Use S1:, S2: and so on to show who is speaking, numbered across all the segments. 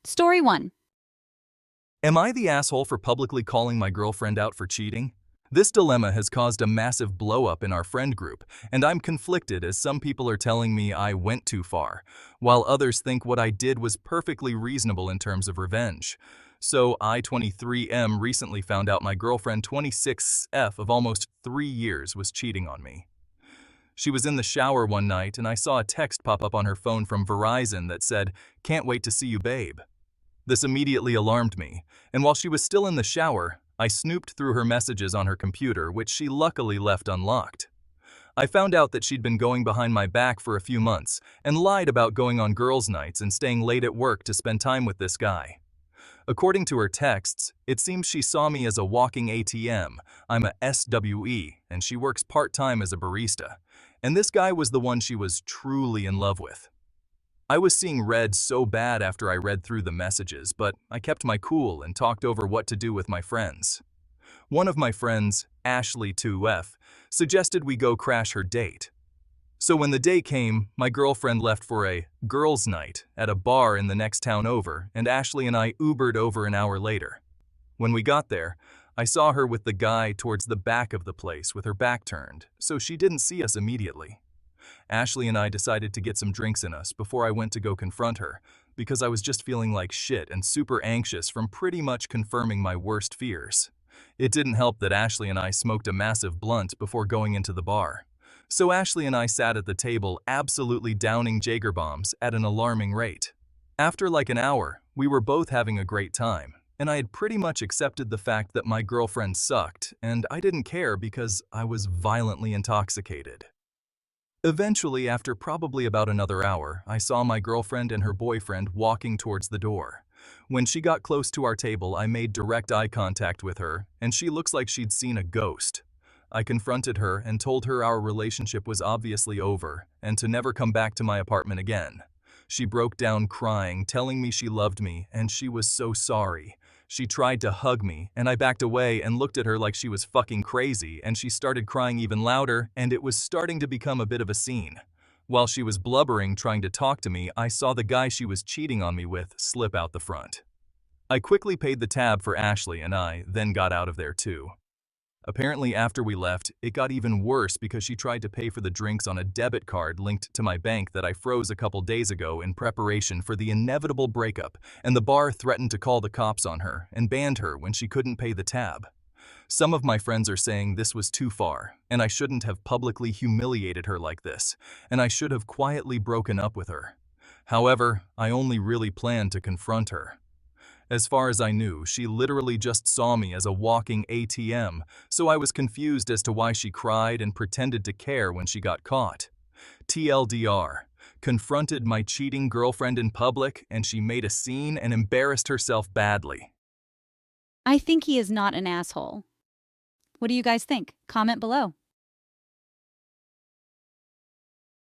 S1: Story 1.
S2: Am I the asshole for publicly calling my girlfriend out for cheating? This dilemma has caused a massive blow-up in our friend group, and I'm conflicted as some people are telling me I went too far, while others think what I did was perfectly reasonable in terms of revenge. So I, 23M, recently found out my girlfriend, 26F, of almost 3 years, was cheating on me. She was in the shower one night, and I saw a text pop up on her phone from Verizon that said, "Can't wait to see you, babe." This immediately alarmed me, and while she was still in the shower, I snooped through her messages on her computer, which she luckily left unlocked. I found out that she'd been going behind my back for a few months and lied about going on girls' nights and staying late at work to spend time with this guy. According to her texts, it seems she saw me as a walking ATM. I'm a SWE, and she works part-time as a barista. And this guy was the one she was truly in love with. I was seeing red so bad after I read through the messages, but I kept my cool and talked over what to do with my friends. One of my friends, Ashley 2F, suggested we go crash her date. So when the day came, my girlfriend left for a girls' night at a bar in the next town over, and Ashley and I Ubered over an hour later. When we got there, I saw her with the guy towards the back of the place with her back turned, so she didn't see us immediately. Ashley and I decided to get some drinks in us before I went to go confront her, because I was just feeling like shit and super anxious from pretty much confirming my worst fears. It didn't help that Ashley and I smoked a massive blunt before going into the bar. So Ashley and I sat at the table absolutely downing Jaeger bombs at an alarming rate. After like an hour, we were both having a great time, and I had pretty much accepted the fact that my girlfriend sucked, and I didn't care because I was violently intoxicated. Eventually, after probably about another hour, I saw my girlfriend and her boyfriend walking towards the door. When she got close to our table, I made direct eye contact with her, and she looks like she'd seen a ghost. I confronted her and told her our relationship was obviously over and to never come back to my apartment again. She broke down crying, telling me she loved me and she was so sorry. She tried to hug me, and I backed away and looked at her like she was fucking crazy, and she started crying even louder, and it was starting to become a bit of a scene. While she was blubbering trying to talk to me, I saw the guy she was cheating on me with slip out the front. I quickly paid the tab for Ashley and I then got out of there too. Apparently after we left, it got even worse because she tried to pay for the drinks on a debit card linked to my bank that I froze a couple days ago in preparation for the inevitable breakup, and the bar threatened to call the cops on her and banned her when she couldn't pay the tab. Some of my friends are saying this was too far, and I shouldn't have publicly humiliated her like this, and I should have quietly broken up with her. However, I only really planned to confront her. As far as I knew, she literally just saw me as a walking ATM, so I was confused as to why she cried and pretended to care when she got caught. TLDR, confronted my cheating girlfriend in public and she made a scene and embarrassed herself badly.
S1: I think he is not an asshole. What do you guys think? Comment below.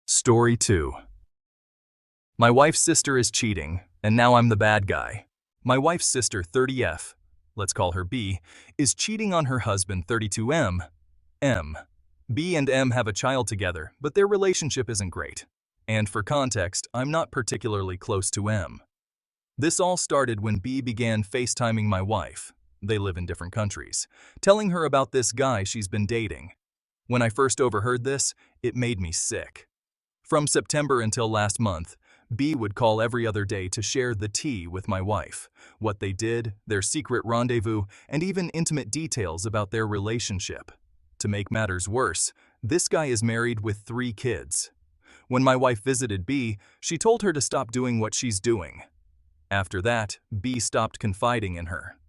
S2: Story 2. My wife's sister is cheating, and now I'm the bad guy. My wife's sister, 30F, let's call her B, is cheating on her husband, 32M. B and M have a child together, but their relationship isn't great. And for context, I'm not particularly close to M. This all started when B began FaceTiming my wife, they live in different countries, telling her about this guy she's been dating. When I first overheard this, it made me sick. From September until last month, B would call every other day to share the tea with my wife, what they did, their secret rendezvous, and even intimate details about their relationship. To make matters worse, this guy is married with 3 kids. When my wife visited B, she told her to stop doing what she's doing. After that, B stopped confiding in her.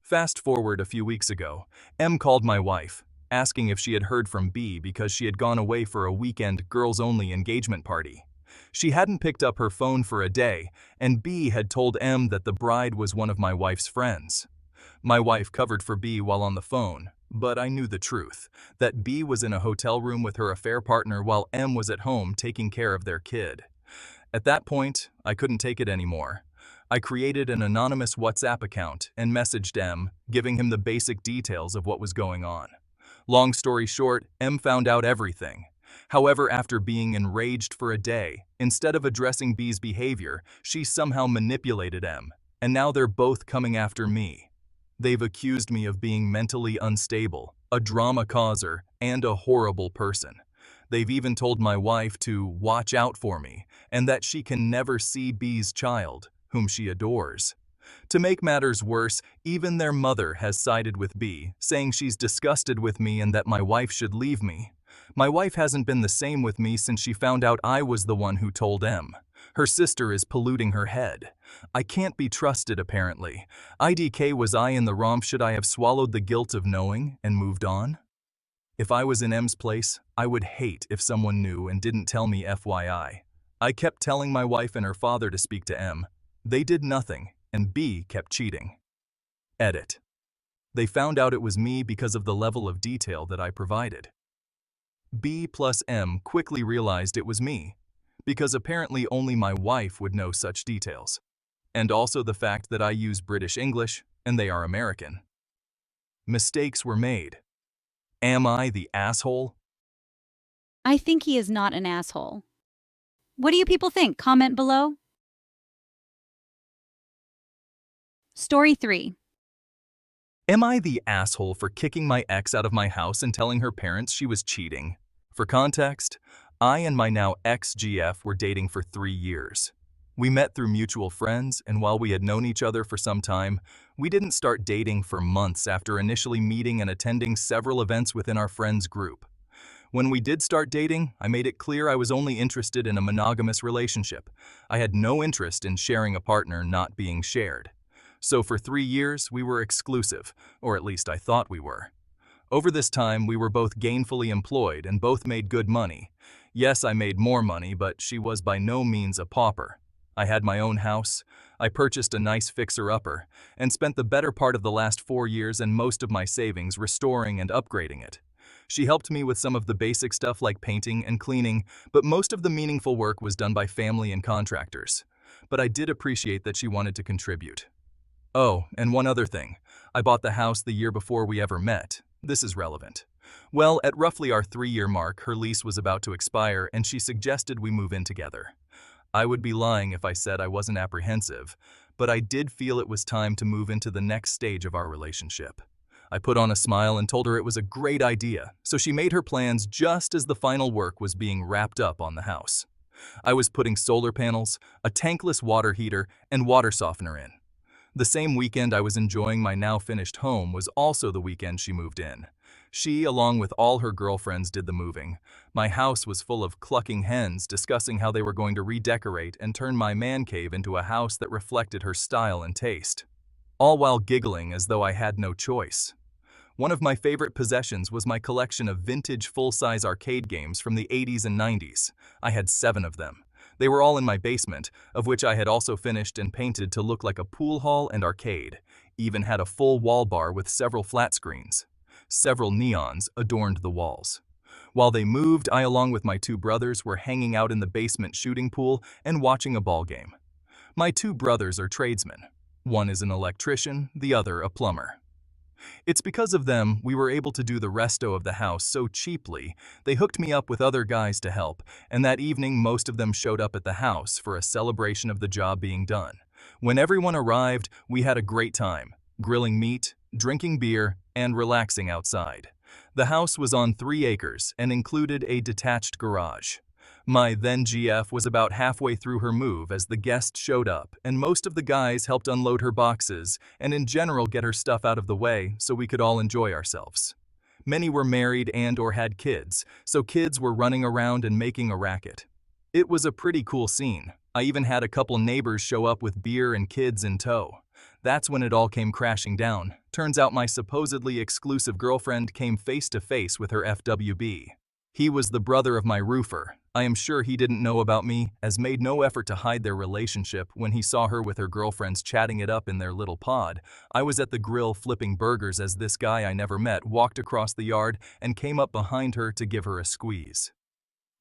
S2: Fast forward a few weeks ago, M called my wife, asking if she had heard from B because she had gone away for a weekend girls-only engagement party. She hadn't picked up her phone for a day, and B had told M that the bride was one of my wife's friends. My wife covered for B while on the phone, but I knew the truth, that B was in a hotel room with her affair partner while M was at home taking care of their kid. At that point, I couldn't take it anymore. I created an anonymous WhatsApp account and messaged M, giving him the basic details of what was going on. Long story short, M found out everything. However, after being enraged for a day, instead of addressing B's behavior, she somehow manipulated M, and now they're both coming after me. They've accused me of being mentally unstable, a drama causer, and a horrible person. They've even told my wife to watch out for me, and that she can never see B's child, whom she adores. To make matters worse, even their mother has sided with B, saying she's disgusted with me and that my wife should leave me. My wife hasn't been the same with me since she found out I was the one who told M. Her sister is polluting her head. I can't be trusted, apparently. IDK, was I in the wrong? Should I have swallowed the guilt of knowing and moved on? If I was in M's place, I would hate if someone knew and didn't tell me, FYI. I kept telling my wife and her father to speak to M. They did nothing, and B kept cheating. Edit. They found out it was me because of the level of detail that I provided. B plus M quickly realized it was me, because apparently only my wife would know such details. And also the fact that I use British English and they are American. Mistakes were made. Am I the asshole?
S1: I think he is not an asshole. What do you people think? Comment below. Story 3.
S2: Am I the asshole for kicking my ex out of my house and telling her parents she was cheating? For context, I and my now ex-GF were dating for 3 years. We met through mutual friends, and while we had known each other for some time, we didn't start dating for months after initially meeting and attending several events within our friends group. When we did start dating, I made it clear I was only interested in a monogamous relationship. I had no interest in sharing a partner not being shared. So for 3 years, we were exclusive, or at least I thought we were. Over this time, we were both gainfully employed and both made good money. Yes, I made more money, but she was by no means a pauper. I had my own house, I purchased a nice fixer-upper, and spent the better part of the last 4 years and most of my savings restoring and upgrading it. She helped me with some of the basic stuff like painting and cleaning, but most of the meaningful work was done by family and contractors. But I did appreciate that she wanted to contribute. Oh, and one other thing. I bought the house the year before we ever met. This is relevant. Well, at roughly our 3-year mark, her lease was about to expire and she suggested we move in together. I would be lying if I said I wasn't apprehensive, but I did feel it was time to move into the next stage of our relationship. I put on a smile and told her it was a great idea, so she made her plans just as the final work was being wrapped up on the house. I was putting solar panels, a tankless water heater, and water softener in. The same weekend I was enjoying my now finished home was also the weekend she moved in. She, along with all her girlfriends, did the moving. My house was full of clucking hens discussing how they were going to redecorate and turn my man cave into a house that reflected her style and taste. All while giggling as though I had no choice. One of my favorite possessions was my collection of vintage full-size arcade games from the 80s and 90s. I had 7 of them. They were all in my basement, of which I had also finished and painted to look like a pool hall and arcade. Even had a full wall bar with several flat screens. Several neons adorned the walls. While they moved, I along with my 2 brothers were hanging out in the basement shooting pool and watching a ball game. My 2 brothers are tradesmen. One is an electrician, the other a plumber. It's because of them we were able to do the resto of the house so cheaply. They hooked me up with other guys to help, and that evening most of them showed up at the house for a celebration of the job being done. When everyone arrived, we had a great time, grilling meat, drinking beer, and relaxing outside. The house was on 3 acres and included a detached garage. My then GF was about halfway through her move as the guests showed up, and most of the guys helped unload her boxes and in general get her stuff out of the way so we could all enjoy ourselves. Many were married and or had kids, so kids were running around and making a racket. It was a pretty cool scene. I even had a couple neighbors show up with beer and kids in tow. That's when it all came crashing down. Turns out my supposedly exclusive girlfriend came face to face with her FWB. He was the brother of my roofer. I am sure he didn't know about me, as made no effort to hide their relationship when he saw her with her girlfriends chatting it up in their little pod. I was at the grill flipping burgers as this guy I never met walked across the yard and came up behind her to give her a squeeze.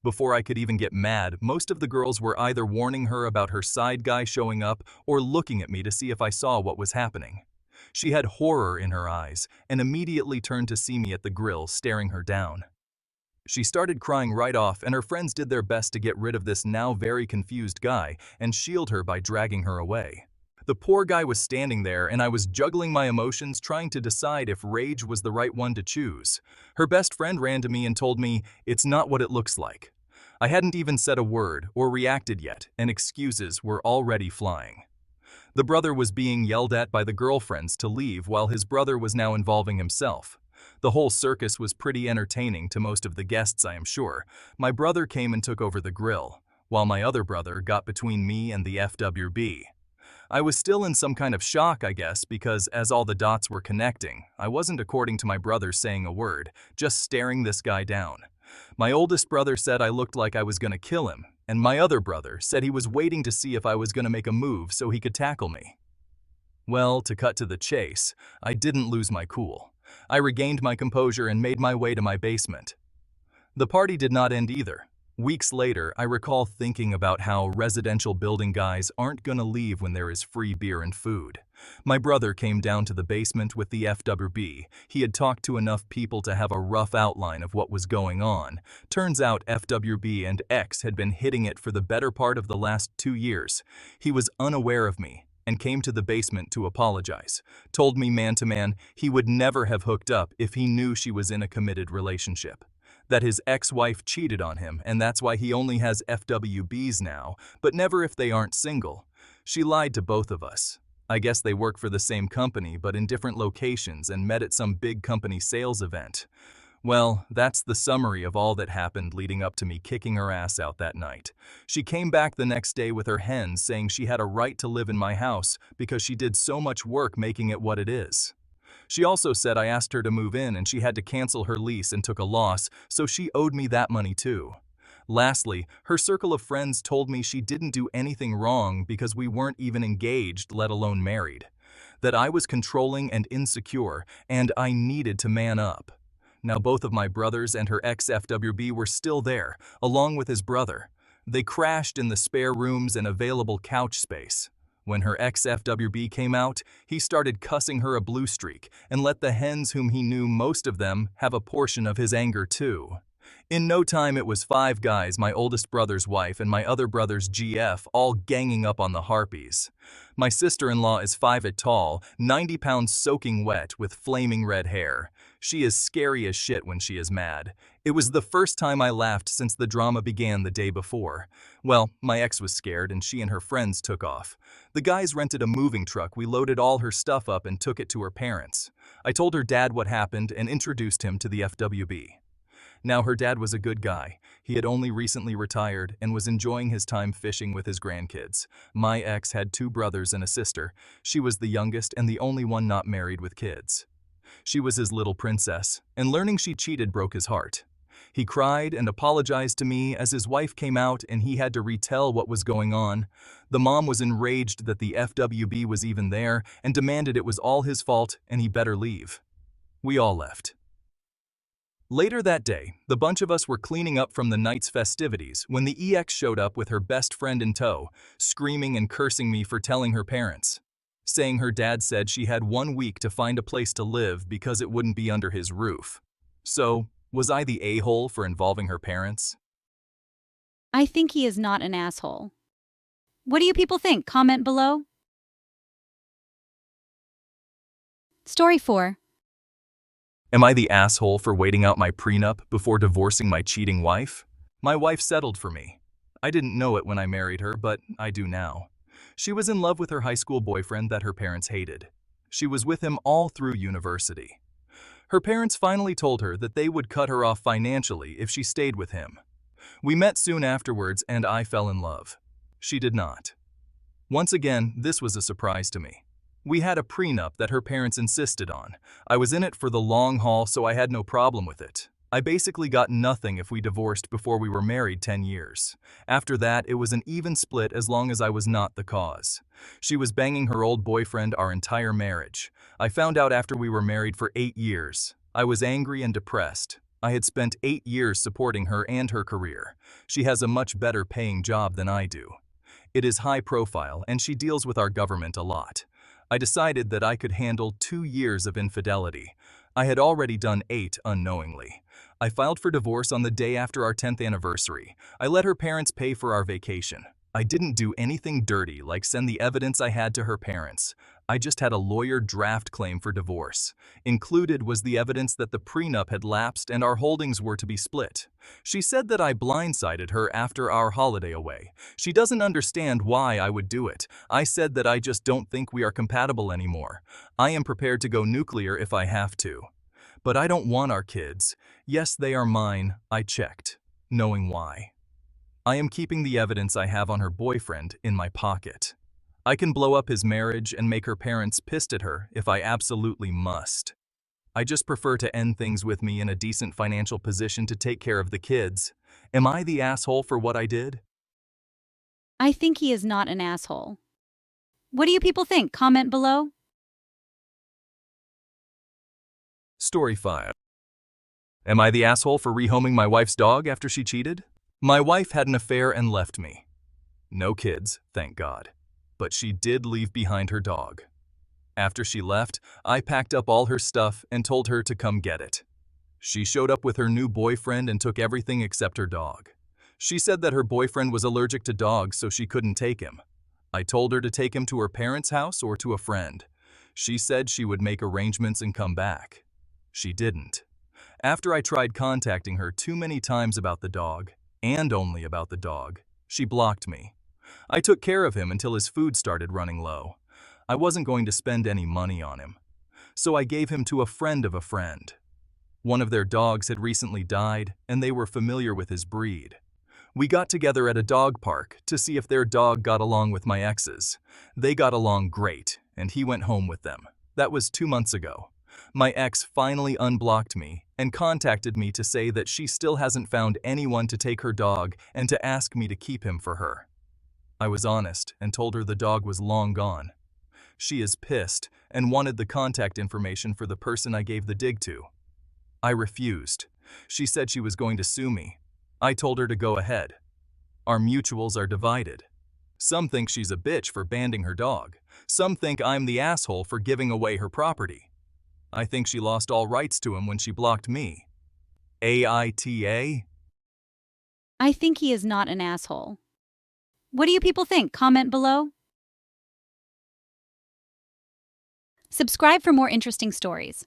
S2: Before I could even get mad, most of the girls were either warning her about her side guy showing up or looking at me to see if I saw what was happening. She had horror in her eyes and immediately turned to see me at the grill staring her down. She started crying right off, and her friends did their best to get rid of this now very confused guy and shield her by dragging her away. The poor guy was standing there, and I was juggling my emotions trying to decide if rage was the right one to choose. Her best friend ran to me and told me, "It's not what it looks like." I hadn't even said a word or reacted yet, and excuses were already flying. The brother was being yelled at by the girlfriends to leave while his brother was now involving himself. The whole circus was pretty entertaining to most of the guests, I am sure. My brother came and took over the grill, while my other brother got between me and the FWB. I was still in some kind of shock, I guess, because as all the dots were connecting, I wasn't, according to my brother, saying a word, just staring this guy down. My oldest brother said I looked like I was gonna kill him, and my other brother said he was waiting to see if I was gonna make a move so he could tackle me. Well, to cut to the chase, I didn't lose my cool. I regained my composure and made my way to my basement. The party did not end either. Weeks later, I recall thinking about how residential building guys aren't gonna leave when there is free beer and food. My brother came down to the basement with the FWB. He had talked to enough people to have a rough outline of what was going on. Turns out FWB and X had been hitting it for the better part of the last 2 years. He was unaware of me and came to the basement to apologize. Told me man to man he would never have hooked up if he knew she was in a committed relationship. That his ex-wife cheated on him, and that's why he only has FWBs now, but never if they aren't single. She lied to both of us. I guess they work for the same company, but in different locations, and met at some big company sales event. Well, that's the summary of all that happened leading up to me kicking her ass out that night. She came back the next day with her hens, saying she had a right to live in my house because she did so much work making it what it is. She also said I asked her to move in and she had to cancel her lease and took a loss, so she owed me that money too. Lastly, her circle of friends told me she didn't do anything wrong because we weren't even engaged, let alone married. That I was controlling and insecure, and I needed to man up. Now both of my brothers and her ex-FWB were still there, along with his brother. They crashed in the spare rooms and available couch space. When her ex-FWB came out, he started cussing her a blue streak and let the hens, whom he knew most of them, have a portion of his anger too. In no time it was 5 guys, my oldest brother's wife and my other brother's GF, all ganging up on the harpies. My sister-in-law is 5 foot tall, 90 pounds soaking wet with flaming red hair. She is scary as shit when she is mad. It was the first time I laughed since the drama began the day before. Well, my ex was scared and she and her friends took off. The guys rented a moving truck, we loaded all her stuff up and took it to her parents. I told her dad what happened and introduced him to the FWB. Now her dad was a good guy. He had only recently retired and was enjoying his time fishing with his grandkids. My ex had 2 brothers and a sister. She was the youngest and the only one not married with kids. She was his little princess, and learning she cheated broke his heart. He cried and apologized to me as his wife came out and he had to retell what was going on. The mom was enraged that the FWB was even there and demanded it was all his fault and he better leave. We all left. Later that day, the bunch of us were cleaning up from the night's festivities when the EX showed up with her best friend in tow, screaming and cursing me for telling her parents, saying her dad said she had 1 week to find a place to live because it wouldn't be under his roof. So, was I the a-hole for involving her parents?
S1: I think he is not an asshole. What do you people think? Comment below. Story 4.
S2: Am I the asshole for waiting out my prenup before divorcing my cheating wife? My wife settled for me. I didn't know it when I married her, but I do now. She was in love with her high school boyfriend that her parents hated. She was with him all through university. Her parents finally told her that they would cut her off financially if she stayed with him. We met soon afterwards and I fell in love. She did not. Once again, this was a surprise to me. We had a prenup that her parents insisted on. I was in it for the long haul, so I had no problem with it. I basically got nothing if we divorced before we were married 10 years. After that, it was an even split as long as I was not the cause. She was banging her old boyfriend our entire marriage. I found out after we were married for 8 years. I was angry and depressed. I had spent 8 years supporting her and her career. She has a much better paying job than I do. It is high profile and she deals with our government a lot. I decided that I could handle 2 years of infidelity. I had already done 8 unknowingly. I filed for divorce on the day after our 10th anniversary. I let her parents pay for our vacation. I didn't do anything dirty like send the evidence I had to her parents. I just had a lawyer draft claim for divorce. Included was the evidence that the prenup had lapsed and our holdings were to be split. She said that I blindsided her after our holiday away. She doesn't understand why I would do it. I said that I just don't think we are compatible anymore. I am prepared to go nuclear if I have to. But I don't want our kids. Yes, they are mine, I checked, knowing why. I am keeping the evidence I have on her boyfriend in my pocket. I can blow up his marriage and make her parents pissed at her if I absolutely must. I just prefer to end things with me in a decent financial position to take care of the kids. Am I the asshole for what I did?
S1: I think he is not an asshole. What do you people think? Comment below.
S2: Story 5. Am I the asshole for rehoming my wife's dog after she cheated? My wife had an affair and left me. No kids, thank God. But she did leave behind her dog. After she left, I packed up all her stuff and told her to come get it. She showed up with her new boyfriend and took everything except her dog. She said that her boyfriend was allergic to dogs, so she couldn't take him. I told her to take him to her parents' house or to a friend. She said she would make arrangements and come back. She didn't. After I tried contacting her too many times about the dog, and only about the dog, she blocked me. I took care of him until his food started running low. I wasn't going to spend any money on him. So I gave him to a friend of a friend. One of their dogs had recently died, and they were familiar with his breed. We got together at a dog park to see if their dog got along with my ex's. They got along great, and he went home with them. That was 2 months ago. My ex finally unblocked me and contacted me to say that she still hasn't found anyone to take her dog and to ask me to keep him for her. I was honest and told her the dog was long gone. She is pissed and wanted the contact information for the person I gave the dig to. I refused. She said she was going to sue me. I told her to go ahead. Our mutuals are divided. Some think she's a bitch for banding her dog. Some think I'm the asshole for giving away her property. I think she lost all rights to him when she blocked me. AITAH?
S1: I think he is not an asshole. What do you people think? Comment below. Subscribe for more interesting stories.